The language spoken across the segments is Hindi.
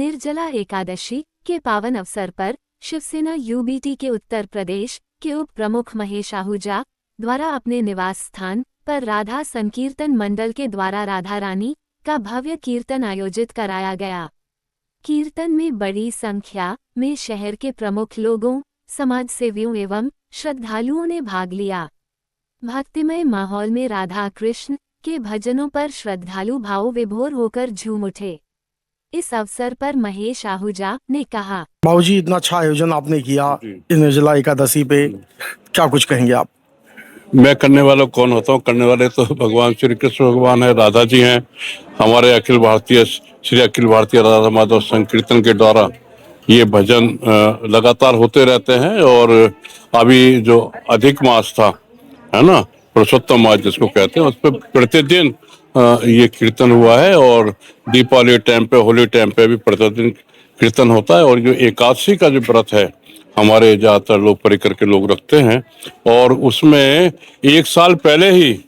निर्जला एकादशी के पावन अवसर पर शिवसेना यूबीटी के उत्तर प्रदेश के उप प्रमुख महेश आहूजा द्वारा अपने निवास स्थान पर राधा संकीर्तन मंडल के द्वारा राधा रानी का भव्य कीर्तन आयोजित कराया गया। कीर्तन में बड़ी संख्या में शहर के प्रमुख लोगों, समाजसेवियों एवं श्रद्धालुओं ने भाग लिया। भक्तिमय माहौल में राधा कृष्ण के भजनों पर श्रद्धालु भाव विभोर होकर झूम उठे। इस अवसर पर महेश आहूजा ने कहा, बाबूजी इतना अच्छा आयोजन आपने किया इस निर्जला एकादशी पे, क्या कुछ कहेंगे आप? मैं करने वाला कौन होता हूँ? करने वाले तो भगवान श्री कृष्ण भगवान है, राधा जी हैं। हमारे श्री अखिल भारतीय राधा माधव संकीर्तन के द्वारा ये भजन लगातार होते रहते हैं। और अभी जो अधिक मास था, है ना, पुरुषोत्तम मास जिसको कहते हैं, उस पर प्रतिदिन ये कीर्तन हुआ है। और दीपावली टाइम पे, होली टाइम पे भी प्रतिदिन कीर्तन होता है। और जो एकादशी का जो व्रत है, हमारे ज्यादातर लोग परिकर के लोग रखते हैं, और उसमें एक साल पहले ही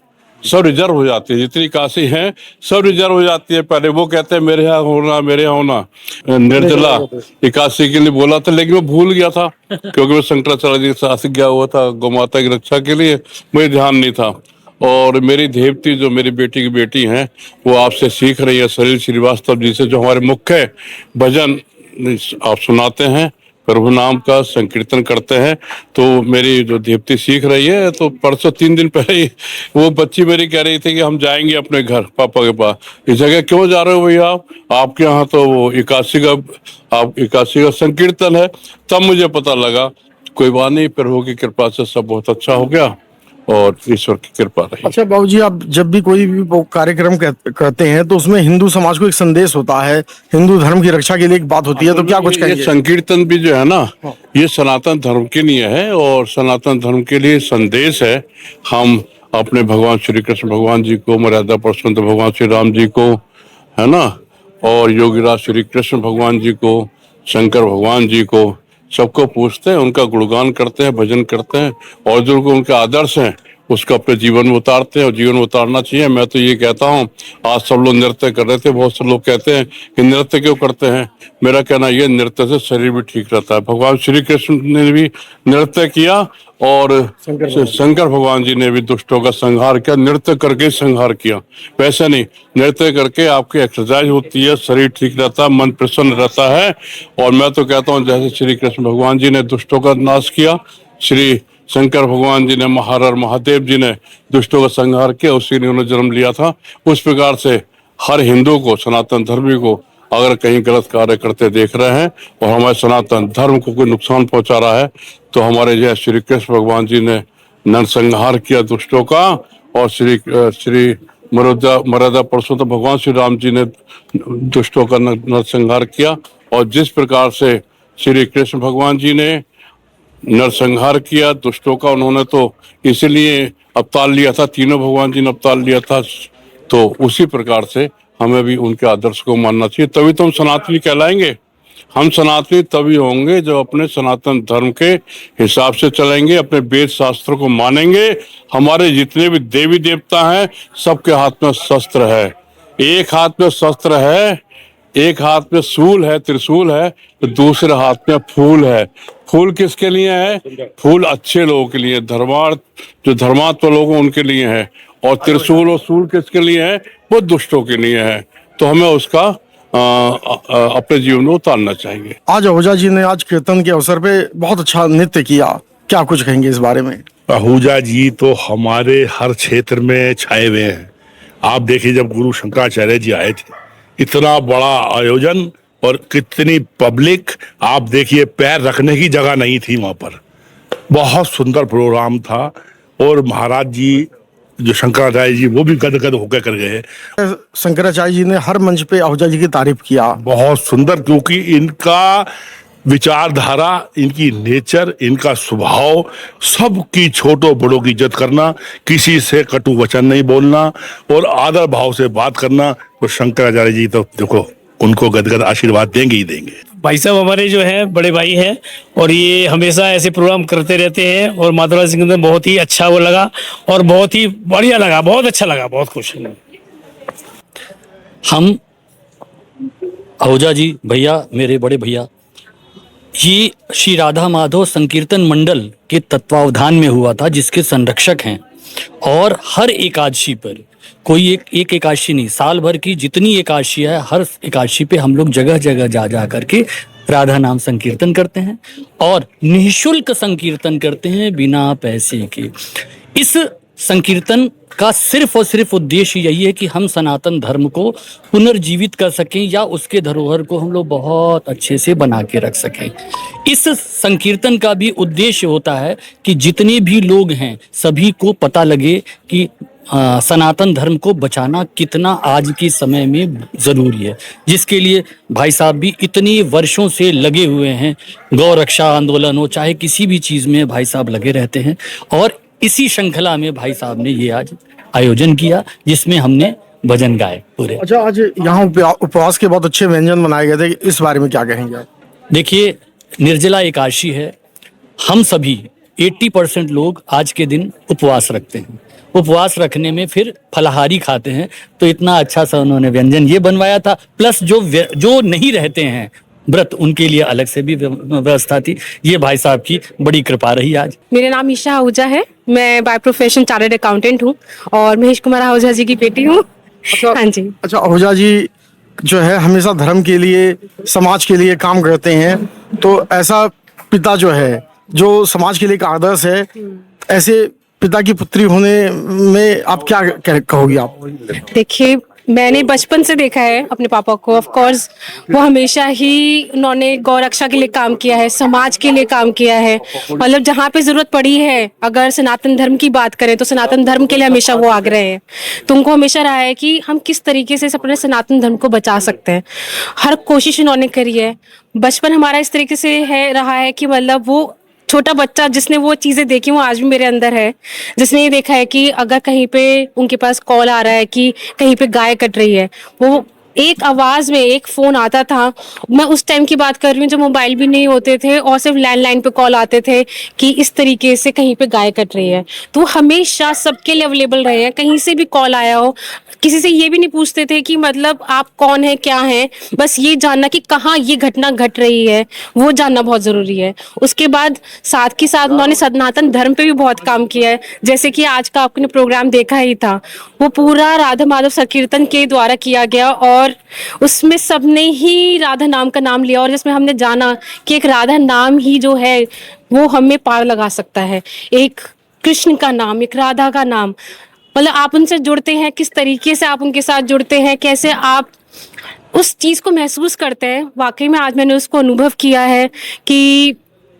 सब रिजर्व हो जाती है। जितनी काशी है सब रिजर्व हो जाती है। पहले वो कहते हैं मेरे यहाँ होना, मेरे यहाँ होना। निर्जला एकादशी के लिए बोला था, लेकिन वो भूल गया था क्योंकि वो शंकराचार्य जी के साथ गया हुआ था गौ माता की रक्षा के लिए, मुझे ध्यान नहीं था। और मेरी देवती जो मेरी बेटी की बेटी हैं, वो आपसे सीख रही है, सलील श्रीवास्तव जी से, जो हमारे मुख्य भजन आप सुनाते हैं, प्रभु नाम का संकीर्तन करते हैं। तो मेरी जो देवती सीख रही है, तो परसों 3 दिन पहले ही वो बच्ची मेरी कह रही थी कि हम जाएंगे अपने घर पापा के पास। इस जगह क्यों जा रहे हो भैया आप? आपके यहाँ तो वो एकादशी का संकीर्तन है। तब मुझे पता लगा कोई बात नहीं, प्रभु की कृपा से सब बहुत अच्छा हो गया और ईश्वर की कृपा रही। अच्छा बाबूजी, आप जब भी कोई भी कार्यक्रम करते हैं तो उसमें हिंदू समाज को एक संदेश होता है, हिंदू धर्म की रक्षा के लिए एक बात होती है, तो क्या कुछ कहेंगे? ये संकीर्तन भी जो है ना, ये सनातन धर्म के लिए है और सनातन धर्म के लिए संदेश है। हम अपने भगवान श्री कृष्ण भगवान जी को, मर्यादा पुरुषोत्तम भगवान श्री राम जी को, है ना, और योगीराज श्री कृष्ण भगवान जी को, शंकर भगवान जी को, सबको पूछते हैं, उनका गुणगान करते हैं, भजन करते हैं, और जो उनके आदर्श हैं उसको अपने जीवन में उतारते हैं, और जीवन में उतारना चाहिए। मैं तो ये कहता हूँ, आज सब लोग नृत्य कर रहे थे, बहुत से लोग कहते हैं कि नृत्य क्यों करते हैं। मेरा कहना ये, नृत्य से शरीर भी ठीक रहता है। भगवान श्री कृष्ण ने भी नृत्य किया और शंकर भगवान जी ने भी दुष्टों का संहार किया, नृत्य करके संहार किया। वैसे नहीं, नृत्य करके आपकी एक्सरसाइज होती है, शरीर ठीक रहता है, मन प्रसन्न रहता है। और मैं तो कहता हूँ, जैसे श्री कृष्ण भगवान जी ने दुष्टों का नाश किया, श्री शंकर भगवान जी ने, महादेव जी ने दुष्टों का संहार किया, उसी ने उन्होंने जन्म लिया था। उस प्रकार से हर हिंदू को, सनातन धर्मी को, अगर कहीं गलत कार्य करते देख रहे हैं और हमारे सनातन धर्म को कोई नुकसान पहुंचा रहा है, तो हमारे जय श्री कृष्ण भगवान जी ने नरसंहार किया दुष्टों का, और श्री मर्यादा पुरुषोत्तम भगवान श्री राम जी ने दुष्टों का नरसंहार किया। और जिस प्रकार से श्री कृष्ण भगवान जी ने नरसंहार किया दुष्टों का, उन्होंने तो इसलिए अवतार लिया था, तीनों भगवान जी ने अवतार लिया था। तो उसी प्रकार से हमें भी उनके आदर्श को मानना चाहिए, तभी तो हम सनातनी कहलाएंगे। हम सनातनी तभी होंगे जब अपने सनातन धर्म के हिसाब से चलेंगे, अपने वेद शास्त्रों को मानेंगे। हमारे जितने भी देवी देवता हैं, सबके हाथ में शस्त्र है। एक हाथ में शस्त्र है, एक हाथ में सूल है, त्रिशूल है, तो दूसरे हाथ में फूल है। फूल किसके लिए है? फूल अच्छे लोगों के लिए, जो धर्मात्मा लोग हैं उनके लिए है। और त्रिशूल और सूल किसके लिए है? वो दुष्टों के लिए है। तो हमें उसका अपने जीवन में उतारना चाहिए। आज आहूजा जी ने आज कीर्तन के अवसर पे बहुत अच्छा नृत्य किया, क्या कुछ कहेंगे इस बारे में? आहूजा जी तो हमारे हर क्षेत्र में छाए हुए हैं। आप देखिए, जब गुरु शंकराचार्य जी आए थे, इतना बड़ा आयोजन और कितनी पब्लिक, आप देखिए पैर रखने की जगह नहीं थी वहां पर। बहुत सुंदर प्रोग्राम था। और महाराज जी जो शंकराचार्य जी, वो भी गदगद होकर कर गए। शंकराचार्य जी ने हर मंच पे आहूजा जी की तारीफ किया। बहुत सुंदर, क्योंकि इनका विचारधारा, इनकी नेचर, इनका स्वभाव, सबकी छोटों बड़ों की इज्जत करना, किसी से कटु वचन नहीं बोलना और आदर भाव से बात करना। तो शंकराचार्य जी तो देखो, उनको गदगद आशीर्वाद देंगे ही देंगे। भाई साहब हमारे जो है बड़े भाई हैं, और ये हमेशा ऐसे प्रोग्राम करते रहते हैं। और माधवराज सिंह बहुत ही अच्छा वो लगा और बहुत ही बढ़िया लगा, बहुत अच्छा लगा, बहुत खुश हूँ। हम आहूजा जी भैया, मेरे बड़े भैया, ये श्री राधा माधव संकीर्तन मंडल के तत्वावधान में हुआ था, जिसके संरक्षक हैं। और हर एकादशी पर कोई एक एकादशी नहीं, साल भर की जितनी एकादशी है, हर एकादशी पे हम लोग जगह जगह जा जा करके राधा नाम संकीर्तन करते हैं और निःशुल्क संकीर्तन करते हैं, बिना पैसे के। इस संकीर्तन का सिर्फ और सिर्फ उद्देश्य यही है कि हम सनातन धर्म को पुनर्जीवित कर सकें या उसके धरोहर को हम लोग बहुत अच्छे से बना के रख सकें। इस संकीर्तन का भी उद्देश्य होता है कि जितने भी लोग हैं सभी को पता लगे कि सनातन धर्म को बचाना कितना आज के समय में जरूरी है, जिसके लिए भाई साहब भी इतनी वर्षों से लगे हुए हैं। गौ रक्षा आंदोलन हो चाहे किसी भी चीज में भाई साहब लगे रहते हैं। और इसी श्रृंखला में भाई साहब ने ये आज आयोजन किया, जिसमें हमने भजन गाए पूरे। अच्छा, आज यहाँ उपवास के बहुत अच्छे व्यंजन बनाए गए थे, इस बारे में क्या कहेंगे आप? देखिए, निर्जला एकादशी है, हम सभी 80% लोग आज के दिन उपवास रखते हैं। उपवास रखने में फिर फलाहारी खाते हैं, तो इतना अच्छा सा उन्होंने व्यंजन ये बनवाया था। प्लस जो नहीं रहते हैं व्रत, उनके लिए अलग से भी व्यवस्था थी। ये भाई साहब की बड़ी कृपा रही आज। मेरा नाम ईशा आहूजा है, मैं बाय प्रोफेशन चार्टर्ड अकाउंटेंट हूँ और महेश कुमार आहूजा जी की बेटी हूँ। हाँ जी। अच्छा, आहूजा जी जो है हमेशा धर्म के लिए, समाज के लिए काम करते हैं, तो ऐसा पिता जो है जो समाज के लिए एक आदर्श है, ऐसे पिता की पुत्री होने में आप क्या कहोगी आप? देखिए, मैंने बचपन से देखा है अपने पापा को। ऑफ कोर्स वो हमेशा ही उन्होंने गौ रक्षा के लिए काम किया है, समाज के लिए काम किया है। मतलब जहाँ पे जरूरत पड़ी है, अगर सनातन धर्म की बात करें तो सनातन धर्म के लिए हमेशा वो आग्रह है। तो उनको हमेशा रहा है कि हम किस तरीके से अपने सनातन धर्म को बचा सकते हैं, हर कोशिश उन्होंने करी है। बचपन हमारा इस तरीके से है रहा है कि मतलब वो छोटा बच्चा जिसने वो चीजें देखी वो आज भी मेरे अंदर है, जिसने ये देखा है कि अगर कहीं पे उनके पास कॉल आ रहा है कि कहीं पे गाय कट रही है, वो एक आवाज में एक फोन आता था। मैं उस टाइम की बात कर रही हूँ जब मोबाइल भी नहीं होते थे और सिर्फ लैंडलाइन पे कॉल आते थे कि इस तरीके से कहीं पे गाय कट रही है। तो हमेशा सबके लिए अवेलेबल रहे हैं, कहीं से भी कॉल आया हो, किसी से ये भी नहीं पूछते थे कि मतलब आप कौन है क्या है, बस ये जानना कि कहाँ ये घटना घट रही है, वो जानना बहुत जरूरी है। उसके बाद साथ के साथ उन्होंने सनातन धर्म पे भी बहुत काम किया है। जैसे कि आज का आपने प्रोग्राम देखा ही था, वो पूरा राधा माधव संकीर्तन के द्वारा किया गया और उसमें सबने ही राधा नाम का नाम लिया और जिसमें हमने जाना कि एक राधा नाम ही जो है वो हमें पार लगा सकता है। एक कृष्ण का नाम, एक राधा का नाम, मतलब आप उनसे जुड़ते हैं, किस तरीके से आप उनके साथ जुड़ते हैं, कैसे आप उस चीज को महसूस करते हैं। वाकई में आज मैंने उसको अनुभव किया है कि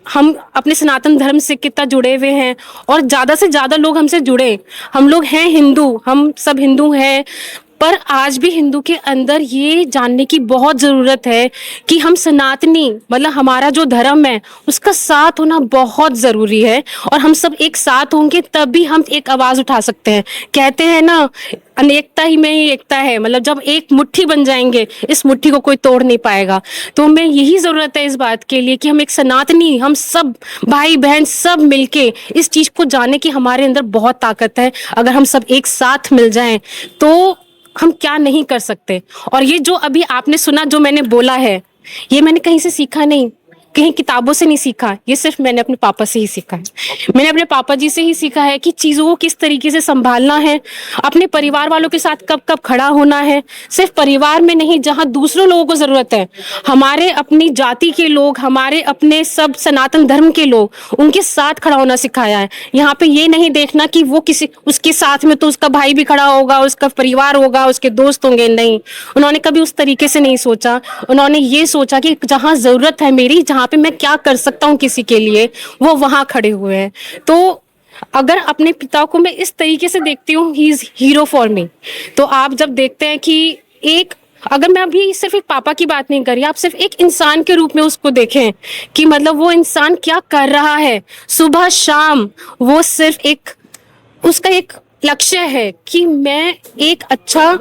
हम अपने सनातन धर्म से कितना जुड़े हुए हैं और ज्यादा से ज्यादा लोग हमसे जुड़े। हम लोग हैं हिंदू, हम सब हिंदू हैं, पर आज भी हिंदू के अंदर ये जानने की बहुत जरूरत है कि हम सनातनी, मतलब हमारा जो धर्म है उसका साथ होना बहुत जरूरी है और हम सब एक साथ होंगे तभी हम एक आवाज उठा सकते हैं। कहते हैं ना, अनेकता ही में ही एकता है, मतलब जब एक मुट्ठी बन जाएंगे इस मुट्ठी को कोई तोड़ नहीं पाएगा। तो हमें यही जरूरत है इस बात के लिए कि हम एक सनातनी, हम सब भाई बहन सब मिलके इस चीज को जाने कि हमारे अंदर बहुत ताकत है। अगर हम सब एक साथ मिल जाएं तो हम क्या नहीं कर सकते। और ये जो अभी आपने सुना, जो मैंने बोला है, ये मैंने कहीं से सीखा नहीं, कहीं किताबों से नहीं सीखा, ये सिर्फ मैंने अपने पापा से ही सीखा है। मैंने अपने पापा जी से ही सीखा है कि चीज़ों को किस तरीके से संभालना है, अपने परिवार वालों के साथ कब कब खड़ा होना है। सिर्फ परिवार में नहीं, जहाँ दूसरों लोगों को ज़रूरत है, हमारे अपनी जाति के लोग, हमारे अपने सब सनातन धर्म के लोग, उनके साथ खड़ा होना सिखाया है। यहाँ पे ये नहीं देखना कि वो किसी उसके साथ में तो उसका भाई भी खड़ा होगा, उसका परिवार होगा, उसके दोस्त होंगे, नहीं, उन्होंने कभी उस तरीके से नहीं सोचा। उन्होंने ये सोचा कि जहाँ ज़रूरत है मेरी, जहाँ पे मैं क्या कर सकता हूँ किसी के लिए, वो वहां खड़े हुए हैं। तो अगर अपने पिता को मैं इस तरीके से देखती हूँ, he is hero for me. तो आप जब देखते हैं कि एक, अगर मैं अभी सिर्फ एक पापा की बात नहीं कर रही, आप सिर्फ एक इंसान के रूप में उसको देखें कि मतलब वो इंसान क्या कर रहा है सुबह शाम, वो सिर्फ एक, उसका एक लक्ष्य है कि मैं एक अच्छा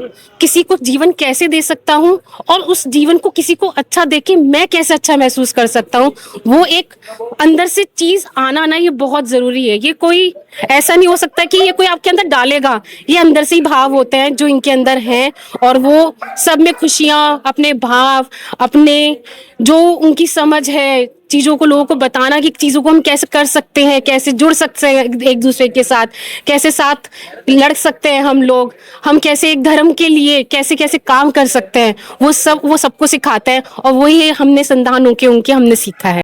किसी को जीवन कैसे दे सकता हूँ और उस जीवन को किसी को अच्छा देके मैं कैसे अच्छा महसूस कर सकता हूँ, वो एक अंदर से चीज आना ना, ये बहुत जरूरी है। ये कोई ऐसा नहीं हो सकता कि ये कोई आपके अंदर डालेगा, ये अंदर से ही भाव होते हैं जो इनके अंदर हैं, और वो सब में खुशियां, अपने भाव, अपने जो उनकी समझ है चीजों को लोगों को बताना कि चीजों को हम कैसे कर सकते हैं, कैसे जुड़ सकते हैं एक दूसरे के साथ, कैसे साथ लड़ सकते हैं हम लोग, हम कैसे एक धर्म के लिए कैसे कैसे काम कर सकते हैं, वो सबको सिखाते हैं। और वही हमने संतान होके उनके हमने सीखा है।